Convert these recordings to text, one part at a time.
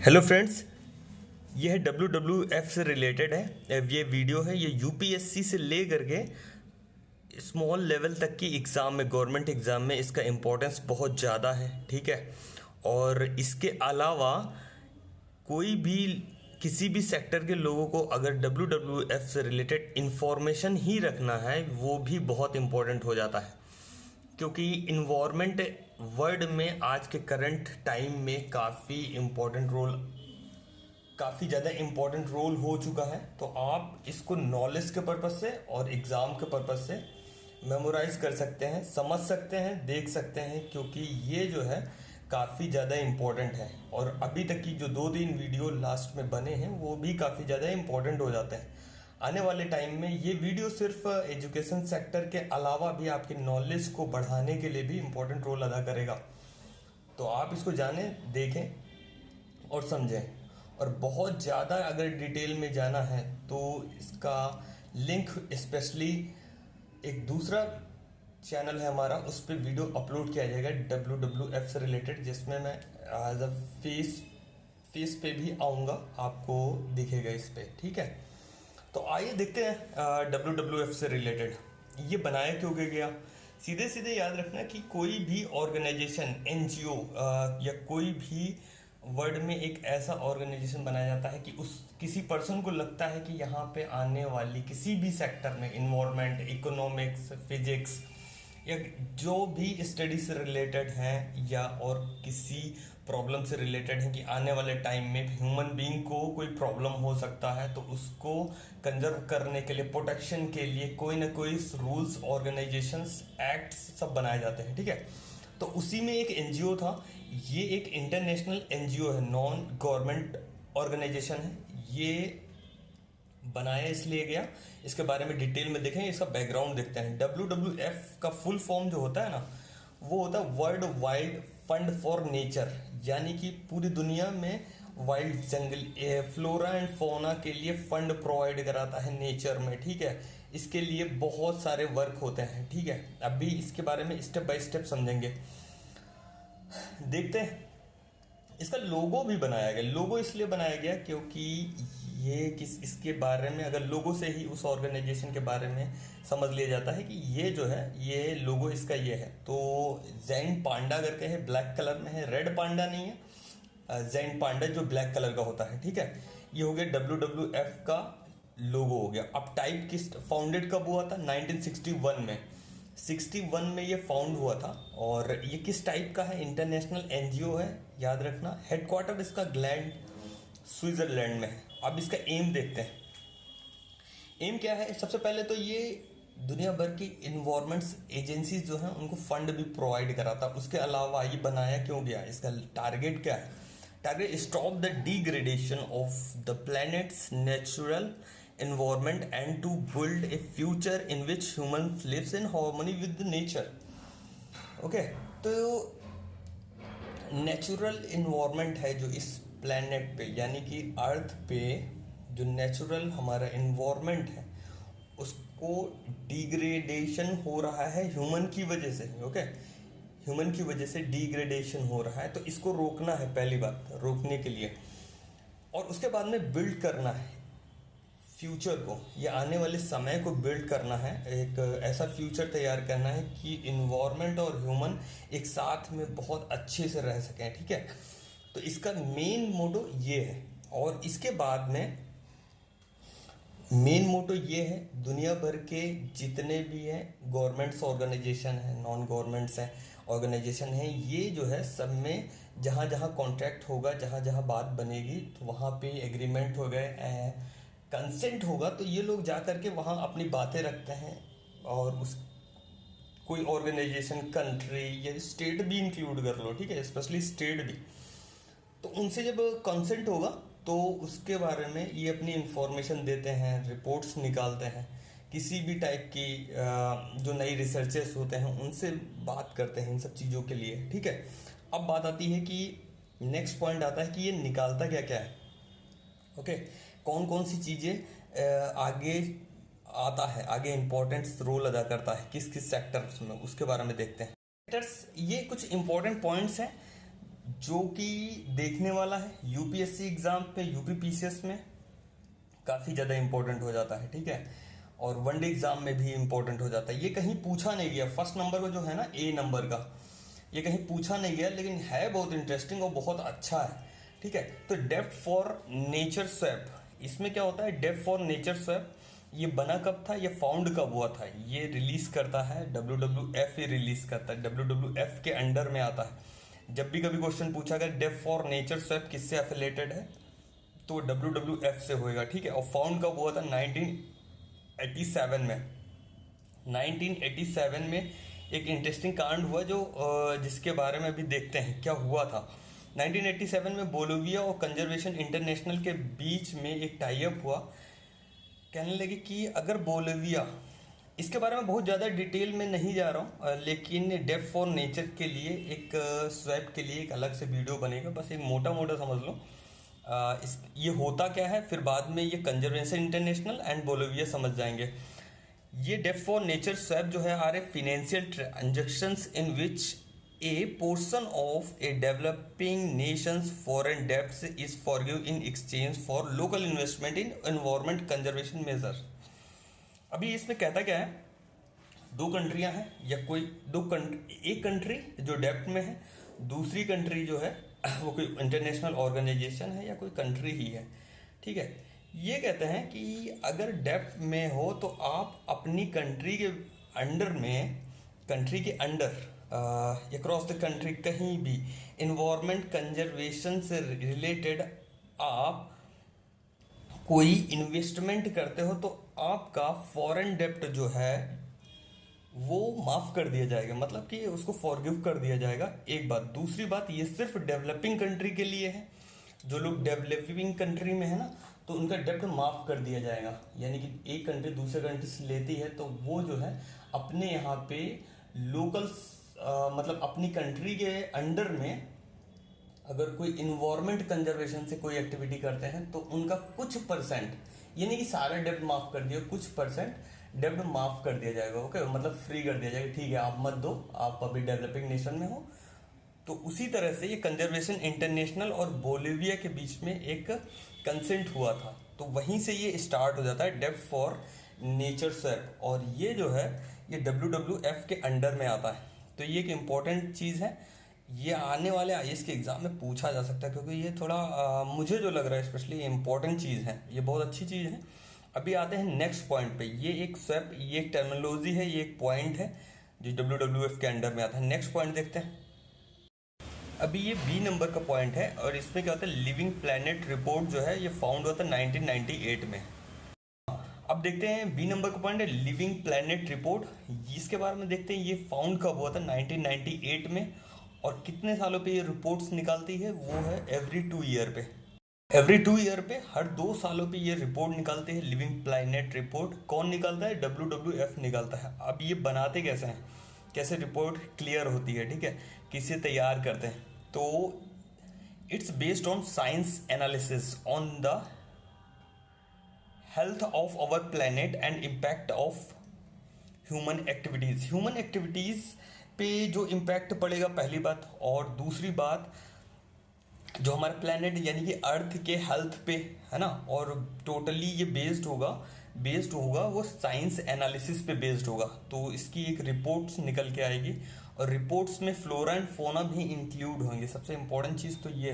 Hello friends, ये है WWF से रिलेटेड है। ये वीडियो है, ये यूपीएससी से ले करके स्मॉल लेवल तक की एग्ज़ाम में, गवर्नमेंट एग्ज़ाम में इसका इम्पोर्टेंस बहुत ज़्यादा है। ठीक है। और इसके अलावा कोई भी किसी भी सेक्टर के लोगों को अगर WWF से रिलेटेड इंफॉर्मेशन ही रखना है, वो भी बहुत इम्पोर्टेंट हो जाता है, क्योंकि इन्वायरमेंट वर्ल्ड में आज के करंट टाइम में काफ़ी ज़्यादा इम्पोर्टेंट रोल हो चुका है। तो आप इसको नॉलेज के पर्पज़ से और एग्ज़ाम के पर्पज़ से मेमोराइज कर सकते हैं, समझ सकते हैं, देख सकते हैं, क्योंकि ये जो है काफ़ी ज़्यादा इम्पोर्टेंट है। और अभी तक की जो 2-3 वीडियो लास्ट में बने हैं वो भी काफ़ी ज़्यादा इम्पोर्टेंट हो जाते हैं। आने वाले टाइम में ये वीडियो सिर्फ एजुकेशन सेक्टर के अलावा भी आपकी नॉलेज को बढ़ाने के लिए भी इम्पोर्टेंट रोल अदा करेगा। तो आप इसको जानें, देखें और समझें। और बहुत ज़्यादा अगर डिटेल में जाना है तो इसका लिंक स्पेशली एक दूसरा चैनल है हमारा, उस पर वीडियो अपलोड किया जाएगा WWF से रिलेटेड, जिसमें मैं एज अ फेस पे भी आऊँगा, आपको दिखेगा इस पे। ठीक है। तो आइए देखते हैं WWF से रिलेटेड ये बनाया क्यों गया। सीधे सीधे याद रखना कि कोई भी ऑर्गेनाइजेशन, NGO या कोई भी वर्ल्ड में एक ऐसा ऑर्गेनाइजेशन बनाया जाता है कि उस किसी पर्सन को लगता है कि यहाँ पे आने वाली किसी भी सेक्टर में, इन्वायरमेंट, इकोनॉमिक्स, फिजिक्स या जो भी स्टडी से रिलेटेड हैं या और किसी प्रॉब्लम से रिलेटेड है, कि आने वाले टाइम में ह्यूमन बीइंग को कोई प्रॉब्लम हो सकता है, तो उसको कंजर्व करने के लिए, प्रोटेक्शन के लिए कोई ना कोई रूल्स, ऑर्गेनाइजेशंस, एक्ट्स सब बनाए जाते हैं। ठीक है। तो उसी में एक NGO था। ये एक इंटरनेशनल NGO है, नॉन गवर्नमेंट ऑर्गेनाइजेशन है। ये बनाया इसलिए गया, इसके बारे में डिटेल में देखें, इसका बैकग्राउंड देखते हैं। WWF का फुल फॉर्म जो होता है ना, वो होता है world wide fund for nature, यानी कि पूरी दुनिया में wild jungle, flora and fauna के लिए फंड प्रोवाइड कराता है नेचर में। ठीक है। इसके लिए बहुत सारे वर्क होते हैं। ठीक है। अभी इसके बारे में स्टेप बाय स्टेप समझेंगे। देखते हैं। इसका लोगो भी बनाया गया। लोगो इसलिए बनाया गया क्योंकि इसके बारे में अगर लोगो से ही उस ऑर्गेनाइजेशन के बारे में समझ लिया जाता है कि ये जो है, ये लोगो इसका ये है। तो जैंट पांडा करके है, ब्लैक कलर में है, रेड पांडा नहीं है, जैंट पांडा जो ब्लैक कलर का होता है। ठीक है। ये हो गया WWF का लोगो हो गया। अब टाइप किस फाउंडेड कब हुआ था? 1961 में। 61 में ये फाउंड हुआ था। और ये किस टाइप का है? इंटरनेशनल NGO है, याद रखना। हेडक्वार्टर इसका ग्लैंड, स्विट्जरलैंड में है। अब इसका एम देखते हैं। एम क्या है? सबसे पहले तो ये दुनिया भर की इन्वायरमेंट्स एजेंसीज जो हैं उनको फंड भी प्रोवाइड कराता। उसके अलावा ये बनाया क्यों गया? इसका टारगेट क्या है? Target stop the degradation of the planets natural environment and to build a future in which humans lives in harmony with the nature. Okay. तो नेचुरल इन्वायरमेंट है जो इस प्लैनेट पे, यानी कि अर्थ पे जो नेचुरल हमारा इन्वायरमेंट है, उसको डिग्रेडेशन हो रहा है ह्यूमन की वजह से। ओके। ह्यूमन की वजह से डिग्रेडेशन हो रहा है, तो इसको रोकना है, पहली बात रोकने के लिए। और उसके बाद में बिल्ड करना है फ्यूचर को, या आने वाले समय को बिल्ड करना है। एक ऐसा फ्यूचर तैयार करना है कि इन्वायरमेंट और ह्यूमन एक साथ में बहुत अच्छे से रह सकें। ठीक है। तो इसका मेन मोटो ये है। और इसके बाद में मेन मोटो ये है, दुनिया भर के जितने भी हैं गवर्नमेंट्स ऑर्गेनाइजेशन हैं, नॉन गवर्नमेंट्स हैं, ऑर्गेनाइजेशन हैं, ये जो है सब में जहाँ जहाँ कॉन्ट्रैक्ट होगा, जहाँ जहाँ बात बनेगी, तो वहाँ पे एग्रीमेंट हो गए, कंसेंट होगा, तो ये लोग जा करके वहाँ अपनी बातें रखते हैं। और उस कोई ऑर्गेनाइजेशन, कंट्री या स्टेट भी इंक्लूड कर लो, ठीक है, स्पेशली स्टेट भी, तो उनसे जब कंसेंट होगा तो उसके बारे में ये अपनी इंफॉर्मेशन देते हैं, रिपोर्ट्स निकालते हैं। किसी भी टाइप की जो नई रिसर्चेस होते हैं उनसे बात करते हैं इन सब चीज़ों के लिए। ठीक है। अब बात आती है कि नेक्स्ट पॉइंट आता है कि ये निकालता क्या क्या है। ओके। कौन कौन सी चीज़ें आगे आता है, आगे इम्पोर्टेंट रोल अदा करता है किस किस सेक्टर्स में, उसके बारे में देखते हैं। सेक्टर्स, ये कुछ इम्पोर्टेंट पॉइंट्स हैं जो कि देखने वाला है यूपीएससी एग्जाम पे, यूपीपीसीएस में काफ़ी ज़्यादा इंपॉर्टेंट हो जाता है, ठीक है। और वनडे एग्जाम में भी इंपॉर्टेंट हो जाता है। ये कहीं पूछा नहीं गया, फर्स्ट नंबर को जो है ना ए नंबर का, ये कहीं पूछा नहीं गया, लेकिन है बहुत इंटरेस्टिंग और बहुत अच्छा है, ठीक है। तो डेप्थ फॉर नेचर स्वैप, इसमें क्या होता है, डेप्थ फॉर नेचर स्वैप ये बना कब था, ये फाउंड कब हुआ था, ये रिलीज करता है WWF, ये रिलीज करता है, WWF के अंडर में आता है। जब भी कभी क्वेश्चन पूछा गया डेप्थ फॉर नेचर स्वैप किससे एफिलेटेड है, तो WWF से होएगा, ठीक है। और फाउंड कब हुआ था, 1987 में। 1987 में एक इंटरेस्टिंग कांड हुआ जो जिसके बारे में अभी देखते हैं क्या हुआ था। 1987 में बोलिविया और कंजर्वेशन इंटरनेशनल के बीच में एक टाई अप हुआ। कहने लगे कि अगर बोलिविया, इसके बारे में बहुत ज़्यादा डिटेल में नहीं जा रहा हूँ, लेकिन डेप्थ फॉर नेचर के लिए एक स्वैप के लिए एक अलग से वीडियो बनेगा, बस एक मोटा मोटा समझ लो ये होता क्या है, फिर बाद में ये कंजर्वेशन इंटरनेशनल एंड बोलिविया समझ जाएंगे। ये डेप्थ फॉर नेचर स्वैप जो है are a financial transactions in which a portion of a developing nations foreign debts is forgive in exchange for local investment in environment conservation measure. अभी इसमें कहता क्या है, दो कंट्रियां हैं या कोई एक कंट्री जो डेब्ट में है, दूसरी कंट्री जो है वो कोई इंटरनेशनल ऑर्गेनाइजेशन है या कोई कंट्री ही है, ठीक है। ये कहते हैं कि अगर डेब्ट में हो तो आप अपनी कंट्री के अंडर में, कंट्री के अंडर या क्रॉस द कंट्री कहीं भी इन्वायरमेंट कंजर्वेशन से रिलेटेड आप कोई इन्वेस्टमेंट करते हो तो आपका फॉरेन डेब्ट जो है वो माफ़ कर दिया जाएगा, मतलब कि उसको फॉरगिव कर दिया जाएगा। एक बात, दूसरी बात, ये सिर्फ डेवलपिंग कंट्री के लिए है। जो लोग डेवलपिंग कंट्री में है ना, तो उनका डेब्ट माफ़ कर दिया जाएगा। यानी कि एक कंट्री दूसरे कंट्री से लेती है तो वो जो है अपने यहाँ पे लोकल मतलब अपनी कंट्री के अंडर में अगर कोई इन्वायरमेंट कंजर्वेशन से कोई एक्टिविटी करते हैं तो उनका कुछ परसेंट, यानी कि सारा डेब्ट माफ़ कर दिया, कुछ परसेंट डेब्ट माफ़ कर दिया जाएगा, ओके, मतलब फ्री कर दिया जाएगा, ठीक है आप मत दो, आप अभी डेवलपिंग नेशन में हो। तो उसी तरह से ये कंजर्वेशन इंटरनेशनल और बोलिविया के बीच में एक कंसेंट हुआ था, तो वहीं से ये स्टार्ट हो जाता है डेब्ट फॉर नेचर स्वैप, और ये जो है ये WWF के अंडर में आता है। तो ये एक इम्पॉर्टेंट चीज़ है, ये आने वाले IAS के एग्ज़ाम में पूछा जा सकता है, क्योंकि ये थोड़ा मुझे जो लग रहा है स्पेशली इम्पॉर्टेंट चीज़ है, ये बहुत अच्छी चीज़ है। अभी आते हैं नेक्स्ट पॉइंट पे। ये एक स्वैप, ये एक टर्मिनोलॉजी है, ये एक पॉइंट है जो WWF के अंडर में आता है। नेक्स्ट पॉइंट देखते हैं। अभी ये B नंबर का पॉइंट है, और इसमें क्या होता है, लिविंग प्लैनेट रिपोर्ट जो है ये फाउंड हुआ था 1998 में। अब देखते हैं B नंबर का पॉइंट है लिविंग प्लैनेट रिपोर्ट, इसके बारे में देखते हैं ये फाउंड कब हुआ था, 1998 में। और कितने सालों पे ये रिपोर्ट्स निकालती है, वो है एवरी 2 ईयर पे। एवरी 2 ईयर पे, हर 2 सालों पे ये रिपोर्ट निकालते हैं, लिविंग प्लैनेट रिपोर्ट। कौन निकालता है, WWF निकालता है। अब ये बनाते कैसे हैं, कैसे रिपोर्ट क्लियर होती है, ठीक है, किसे तैयार करते हैं, तो it's based on science analysis on the health of our planet and impact of human activities पे जो इम्पैक्ट पड़ेगा, पहली बात। और दूसरी बात, जो हमारा प्लैनेट यानी कि अर्थ के हेल्थ पे है ना, और टोटली ये बेस्ड होगा वो साइंस एनालिसिस पे बेस्ड होगा। तो इसकी एक रिपोर्ट्स निकल के आएगी, और रिपोर्ट्स में फ्लोरा एंड फोना भी इंक्लूड होंगे। सबसे इम्पोर्टेंट चीज़ तो ये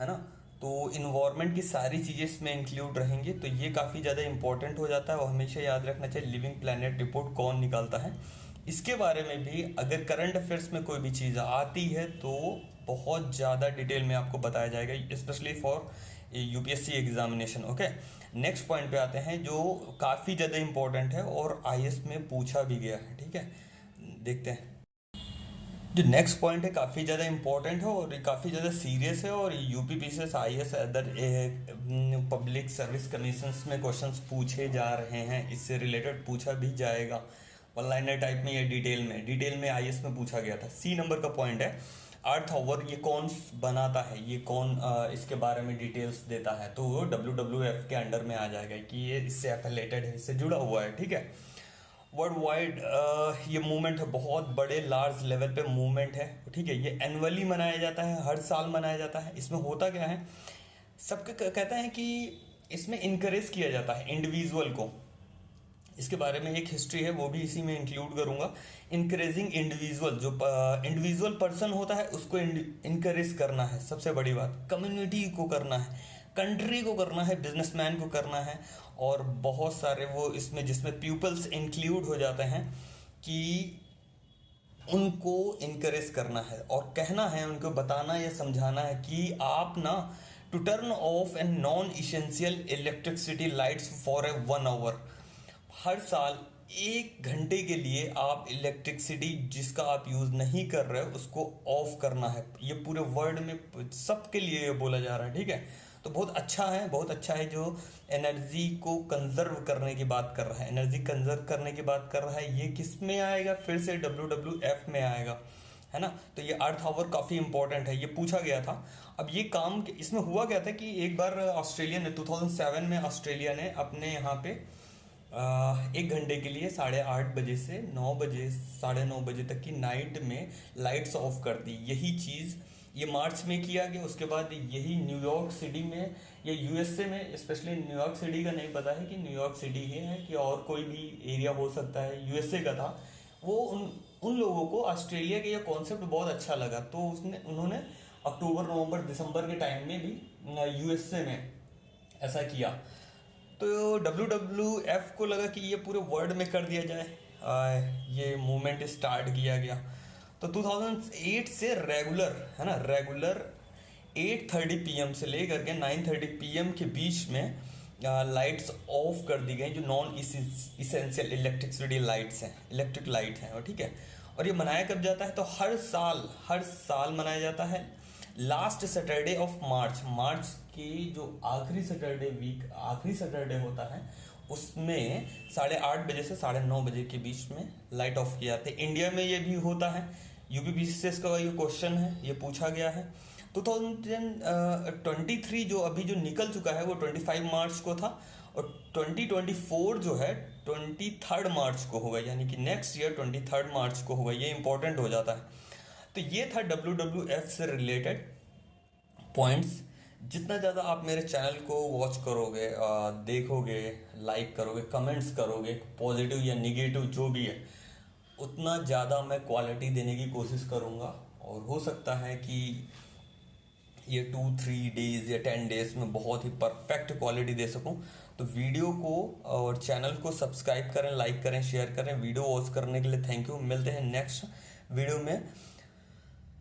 है ना, तो इन्वायरमेंट की सारी चीज़ें इसमें इंक्लूड रहेंगी, तो ये काफ़ी ज़्यादा इंपॉर्टेंट हो जाता है। और हमेशा याद रखना चाहिए लिविंग प्लैनेट रिपोर्ट कौन निकालता है। इसके बारे में भी अगर करंट अफेयर्स में कोई भी चीज़ आती है तो बहुत ज़्यादा डिटेल में आपको बताया जाएगा, specially for UPSC examination, okay. Next point पे आते हैं जो काफ़ी ज़्यादा इंपॉर्टेंट है और IAS में पूछा भी गया है, ठीक है। देखते हैं, जो नेक्स्ट पॉइंट है काफ़ी ज़्यादा इंपॉर्टेंट है और काफ़ी ज़्यादा सीरियस है, और UPPCS IAS other public service commissions में क्वेश्चंस पूछे जा रहे हैं, इससे रिलेटेड पूछा भी जाएगा वन लाइनर टाइप में या डिटेल में IAS में पूछा गया था। C नंबर का पॉइंट है अर्थ ओवर, ये कौन बनाता है, ये कौन इसके बारे में डिटेल्स देता है, तो वो WWF के अंडर में आ जाएगा कि ये इससे एफिलेटेड है, इससे जुड़ा हुआ है, ठीक है। वर्ल्ड वाइड ये मूवमेंट है, बहुत बड़े लार्ज लेवल पे मूवमेंट है, ठीक है। ये एनुअली मनाया जाता है, हर साल मनाया जाता है। इसमें होता क्या है, सबके कहते हैं कि इसमें इनकरेज किया जाता है इंडिविजुअल को। इसके बारे में एक हिस्ट्री है, वो भी इसी में इंक्लूड करूंगा। इनकरेजिंग इंडिविजुअल, जो इंडिविजुअल पर्सन होता है उसको इनकरेज करना है, सबसे बड़ी बात। कम्युनिटी को करना है, कंट्री को करना है, बिजनेसमैन को करना है, और बहुत सारे वो इसमें जिसमें पीपल्स इंक्लूड हो जाते हैं कि उनको इनकरेज करना है और कहना है, उनको बताना या समझाना है कि आप ना to turn off an non essential electricity lights for a 1 hour. हर साल 1 घंटे के लिए आप इलेक्ट्रिसिटी जिसका आप यूज़ नहीं कर रहे हो उसको ऑफ करना है। ये पूरे वर्ल्ड में सबके लिए ये बोला जा रहा है, ठीक है। तो बहुत अच्छा है, बहुत अच्छा है जो एनर्जी को कंजर्व करने की बात कर रहा है, एनर्जी कंजर्व करने की बात कर रहा है। ये किस में आएगा, फिर से WWF में आएगा, है ना। तो ये अर्थ आवर काफ़ी इंपॉर्टेंट है, ये पूछा गया था। अब ये काम इसमें हुआ क्या था कि एक बार ऑस्ट्रेलिया ने 2007 में ऑस्ट्रेलिया ने अपने यहाँ पे 1 घंटे के लिए 8:30 बजे से 9 बजे 9:30 बजे तक की नाइट में लाइट्स ऑफ कर दी। यही चीज़ ये मार्च में किया गया। उसके बाद यही न्यूयॉर्क सिटी में या USA में, स्पेशली न्यूयॉर्क सिटी का नहीं पता है कि न्यूयॉर्क सिटी ही है कि और कोई भी एरिया हो सकता है, USA का था वो। उन लोगों को ऑस्ट्रेलिया के ये कॉन्सेप्ट बहुत अच्छा लगा, तो उन्होंने अक्टूबर, नवंबर, दिसंबर के टाइम में भी USA में ऐसा किया। तो WWF को लगा कि ये पूरे वर्ल्ड में कर दिया जाए, ये मूवमेंट स्टार्ट किया गया। तो 2008 से रेगुलर, है ना, रेगुलर 8:30 PM से लेकर के 9:30 PM के बीच में लाइट्स ऑफ कर दी गई, जो नॉन इसेंशियल इलेक्ट्रिसिटी लाइट्स हैं, इलेक्ट्रिक लाइट हैं, और ठीक है। और ये मनाया कब जाता है, तो हर साल मनाया जाता है लास्ट सैटरडे ऑफ मार्च की जो आखिरी सैटरडे होता है उसमें 8:30 बजे से 9:30 बजे के बीच में लाइट ऑफ किया जाता है। इंडिया में ये भी होता है, UPPCS का ये क्वेश्चन है, ये पूछा गया है। 2023 जो अभी जो निकल चुका है वो 25 मार्च को था, और 2024 जो है 23 मार्च को होगा, यानी कि नेक्स्ट ईयर 23 मार्च को होगा। ये इंपॉर्टेंट हो जाता है। तो ये था WWF से रिलेटेड पॉइंट्स। जितना ज़्यादा आप मेरे चैनल को वॉच करोगे, देखोगे, लाइक करोगे, कमेंट्स करोगे, पॉजिटिव या निगेटिव जो भी है, उतना ज़्यादा मैं क्वालिटी देने की कोशिश करूँगा। और हो सकता है कि ये 2-3 डेज़ या 10 डेज़ में बहुत ही परफेक्ट क्वालिटी दे सकूं। तो वीडियो को और चैनल को सब्सक्राइब करें, लाइक करें, शेयर करें। वीडियो वॉच करने के लिए थैंक यू। मिलते हैं नेक्स्ट वीडियो में,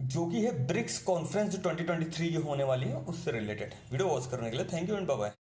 जो कि है ब्रिक्स कॉन्फ्रेंस जो 2023 की होने वाली है, उससे रिलेटेड। वीडियो वॉच करने के लिए thank you and bye bye.